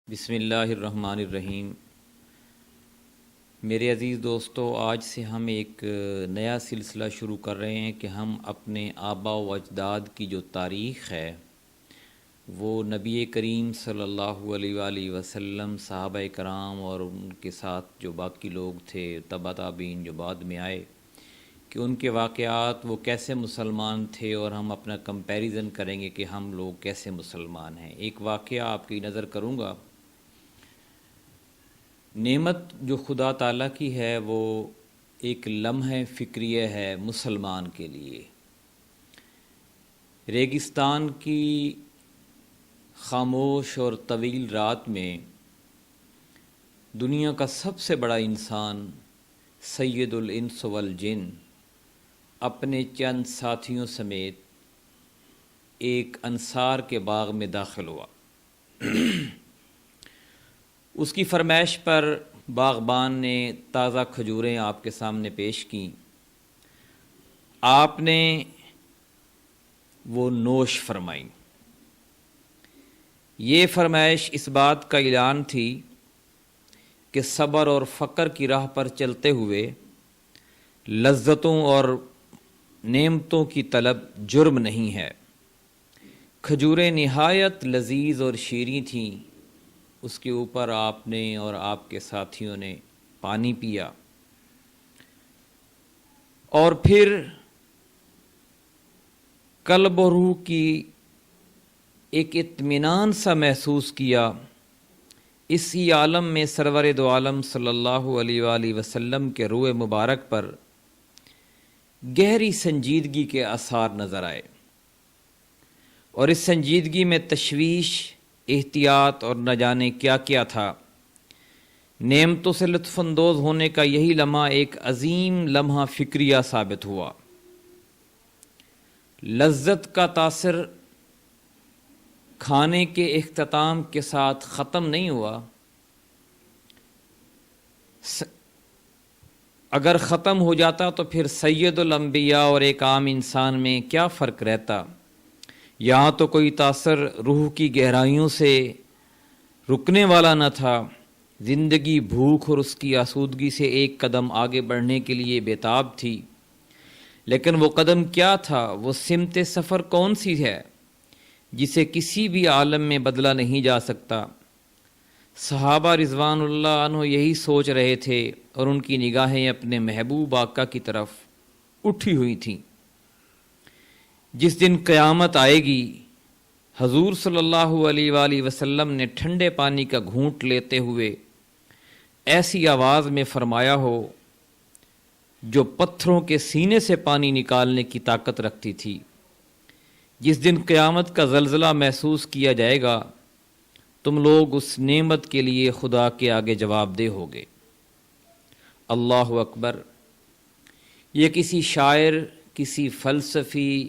بسم اللہ الرحمن الرحیم۔ میرے عزیز دوستو، آج سے ہم ایک نیا سلسلہ شروع کر رہے ہیں کہ ہم اپنے آباء و اجداد کی جو تاریخ ہے وہ نبی کریم صلی اللہ علیہ وآلہ وسلم، صحابہ کرام اور ان کے ساتھ جو باقی لوگ تھے، تبع تابعین جو بعد میں آئے، کہ ان کے واقعات وہ کیسے مسلمان تھے، اور ہم اپنا کمپیریزن کریں گے کہ ہم لوگ کیسے مسلمان ہیں۔ ایک واقعہ آپ کی نظر کروں گا۔ نعمت جو خدا تعالیٰ کی ہے وہ ایک لمحہ فکریہ ہے مسلمان کے لیے۔ ریگستان کی خاموش اور طویل رات میں دنیا کا سب سے بڑا انسان سید الانس والجن اپنے چند ساتھیوں سمیت ایک انصار کے باغ میں داخل ہوا۔ اس کی فرمائش پر باغبان نے تازہ کھجوریں آپ کے سامنے پیش کیں۔ آپ نے وہ نوش فرمائیں۔ یہ فرمائش اس بات کا اعلان تھی کہ صبر اور فقر کی راہ پر چلتے ہوئے لذتوں اور نعمتوں کی طلب جرم نہیں ہے۔ کھجوریں نہایت لذیذ اور شیریں تھیں۔ اس کے اوپر آپ نے اور آپ کے ساتھیوں نے پانی پیا، اور پھر قلب و روح کی ایک اطمینان سا محسوس کیا۔ اسی عالم میں سرور دو عالم صلی اللہ علیہ وآلہ وسلم کے روح مبارک پر گہری سنجیدگی کے آثار نظر آئے، اور اس سنجیدگی میں تشویش، احتیاط اور نہ جانے کیا کیا تھا۔ نعمتوں سے لطف اندوز ہونے کا یہی لمحہ ایک عظیم لمحہ فکریہ ثابت ہوا۔ لذت کا تاثر کھانے کے اختتام کے ساتھ ختم نہیں ہوا۔ اگر ختم ہو جاتا تو پھر سید الانبیاء اور ایک عام انسان میں کیا فرق رہتا؟ یہاں تو کوئی تاثر روح کی گہرائیوں سے رکنے والا نہ تھا۔ زندگی بھوک اور اس کی آسودگی سے ایک قدم آگے بڑھنے کے لیے بےتاب تھی، لیکن وہ قدم کیا تھا؟ وہ سمت سفر کون سی ہے جسے کسی بھی عالم میں بدلا نہیں جا سکتا؟ صحابہ رضوان اللہ عنہ یہی سوچ رہے تھے، اور ان کی نگاہیں اپنے محبوب آقا کی طرف اٹھی ہوئی تھیں۔ جس دن قیامت آئے گی، حضور صلی اللہ علیہ وآلہ وسلم نے ٹھنڈے پانی کا گھونٹ لیتے ہوئے ایسی آواز میں فرمایا ہو جو پتھروں کے سینے سے پانی نکالنے کی طاقت رکھتی تھی۔ جس دن قیامت کا زلزلہ محسوس کیا جائے گا، تم لوگ اس نعمت کے لیے خدا کے آگے جواب دہ ہوگے۔ اللہ اکبر! یہ کسی شاعر، کسی فلسفی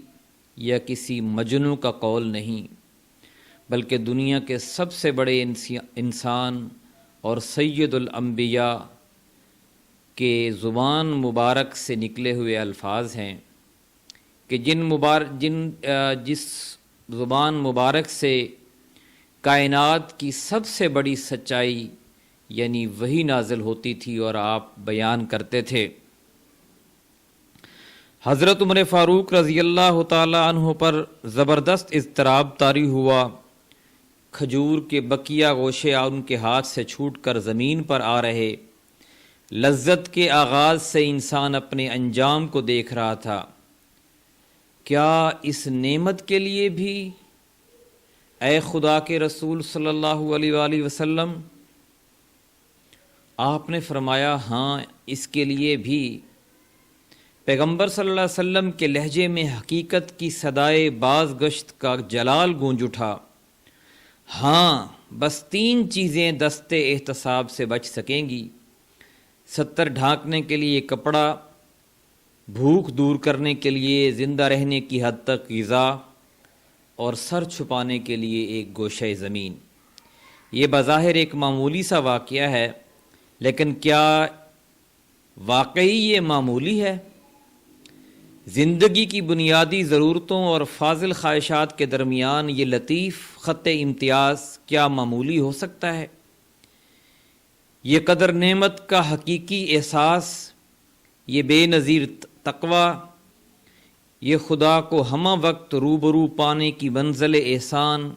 یا کسی مجنوں کا قول نہیں، بلکہ دنیا کے سب سے بڑے انسان اور سید الانبیاء کے زبان مبارک سے نکلے ہوئے الفاظ ہیں، کہ جس زبان مبارک سے کائنات کی سب سے بڑی سچائی یعنی وحی نازل ہوتی تھی اور آپ بیان کرتے تھے۔ حضرت عمر فاروق رضی اللہ تعالی عنہ پر زبردست اضطراب طاری ہوا۔ کھجور کے بقیہ گوشے ان کے ہاتھ سے چھوٹ کر زمین پر آ رہے۔ لذت کے آغاز سے انسان اپنے انجام کو دیکھ رہا تھا۔ کیا اس نعمت کے لیے بھی اے خدا کے رسول صلی اللہ علیہ وآلہ وسلم؟ آپ نے فرمایا، ہاں، اس کے لیے بھی۔ پیغمبر صلی اللہ علیہ وسلم کے لہجے میں حقیقت کی صدائے باز گشت کا جلال گونج اٹھا۔ ہاں، بس 3 چیزیں دستے احتساب سے بچ سکیں گی: 70 ڈھانکنے کے لیے کپڑا، بھوک دور کرنے کے لیے زندہ رہنے کی حد تک غذا، اور سر چھپانے کے لیے ایک گوشہ زمین۔ یہ بظاہر ایک معمولی سا واقعہ ہے، لیکن کیا واقعی یہ معمولی ہے؟ زندگی کی بنیادی ضرورتوں اور فاضل خواہشات کے درمیان یہ لطیف خط امتیاز کیا معمولی ہو سکتا ہے؟ یہ قدر نعمت کا حقیقی احساس، یہ بے نظیر تقوی، یہ خدا کو ہمہ وقت روبرو پانے کی منزل احسان،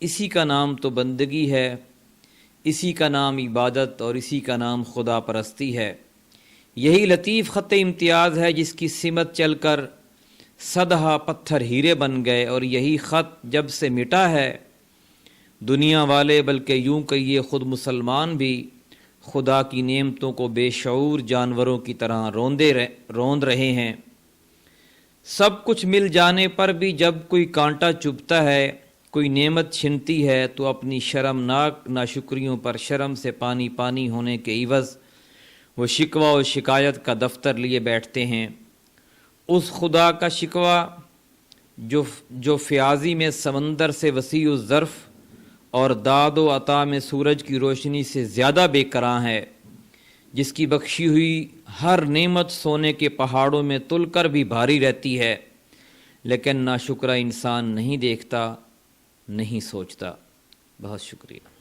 اسی کا نام تو بندگی ہے، اسی کا نام عبادت اور اسی کا نام خدا پرستی ہے۔ یہی لطیف خط امتیاز ہے جس کی سمت چل کر صدہا پتھر ہیرے بن گئے، اور یہی خط جب سے مٹا ہے دنیا والے بلکہ یوں کہیے خود مسلمان بھی خدا کی نعمتوں کو بے شعور جانوروں کی طرح روند رہے ہیں۔ سب کچھ مل جانے پر بھی جب کوئی کانٹا چبھتا ہے، کوئی نعمت چھنتی ہے، تو اپنی شرمناک ناشکریوں پر شرم سے پانی پانی ہونے کے عوض وہ شکوہ و شکایت کا دفتر لیے بیٹھتے ہیں۔ اس خدا کا شکوہ جو فیاضی میں سمندر سے وسیع الظرف اور داد و عطا میں سورج کی روشنی سے زیادہ بے کراں ہے، جس کی بخشی ہوئی ہر نعمت سونے کے پہاڑوں میں تل کر بھی بھاری رہتی ہے، لیکن ناشکرا انسان نہیں دیکھتا، نہیں سوچتا۔ بہت شکریہ۔